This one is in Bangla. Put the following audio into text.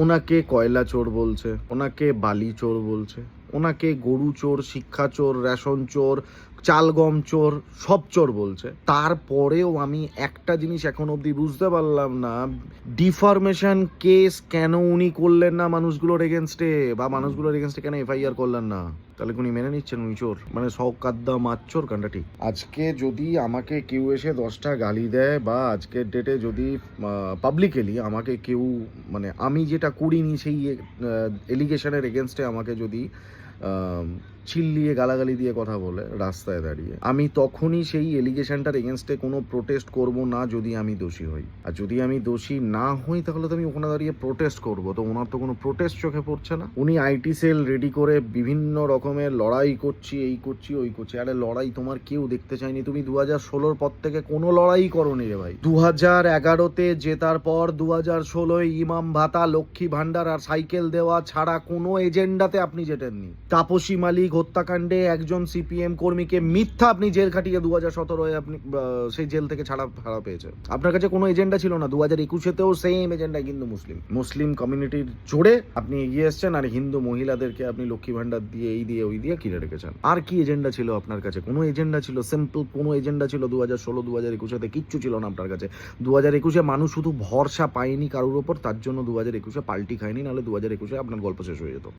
ওনাকে কয়লা চোর বলছে, ওনাকে বালি চোর বলছে, ওনাকে গরু চোর, শিক্ষা চোর, রেশন চোর, চাল গম চোর, সব চোর বলছে। তারপরেও আমি একটা জিনিস এখন অবধি বুঝতে পারলাম না, ডিফরমেশন কেস কেন উনি করলেন না মানুষগুলোর এগেনস্টে, বা মানুষগুলোর এগেনস্টে কেন এফআইআর করলেন না? তাহলে উনি মেনে নিচ্ছেন উনি চোর, মানে সব কাদ্দা মাছ চোর কান্ডা ঠিক। আজকে যদি আমাকে কেউ এসে 10টা গালি দেয়, বা আজকের ডেটে যদি পাবলিকেলি আমাকে কেউ, মানে আমি যেটা করিনি সেই এলিগেশনের এগেনস্টে আমাকে যদি চিল্লিয়ে গালাগালি দিয়ে কথা বলে রাস্তায় দাঁড়িয়ে, আমি তখনই সেই এলিগেশনটার এগেনস্টে কোনো প্রোটেস্ট করব না যদি আমি দোষী হই। আর যদি আমি দোষী না হই তাহলে তো আমি ওখানে দাঁড়িয়ে প্রোটেস্ট করব। তো ওনার তো কোনো প্রোটেস্ট চোখে পড়ছে না। উনি আইটি সেল রেডি করে বিভিন্ন রকমের লড়াই করছি, এই করছি ওই করছি। আরে লড়াই তোমার কেউ দেখতে চায়নি। তুমি 2016-র পর থেকে কোনো লড়াই করোনি রে ভাই। 2011-তে জেতার পর 2016-য় ইমাম ভাতা, লক্ষ্মী ভান্ডার আর সাইকেল দেওয়া ছাড়া কোনো এজেন্ডাতে আপনি জেতেননি। তাপসী মালিক হত্যাকাণ্ডে একজন সিপিএম কর্মীকে মিথ্যা আপনি জেল খাটিয়ে 2017-য় আপনি সেই জেল থেকে ছাড়া পেয়েছে। আপনার কাছে কোনো এজেন্ডা ছিল না। 2021-তেও সেম এজেন্ডা, কিন্তু মুসলিম কমিউনিটির জোরে আপনি এগিয়ে এসছেন, আর হিন্দু মহিলাদেরকে আপনি লক্ষ্মী ভান্ডার দিয়ে এই দিয়ে ওই দিয়ে কিনে রেখেছেন। আর কি এজেন্ডা ছিল আপনার কাছে? কোনো এজেন্ডা ছিল? সিম্পল কোনো এজেন্ডা ছিল 2016 2021-তে? কিচ্ছু ছিল না আপনার কাছে। 2021-এ মানুষ শুধু ভরসা পায়নি কারোর ওপর, তার জন্য 2021-এ পাল্টি খায়নি, নাহলে 2021-এ আপনার গল্প শেষ হয়ে যেত।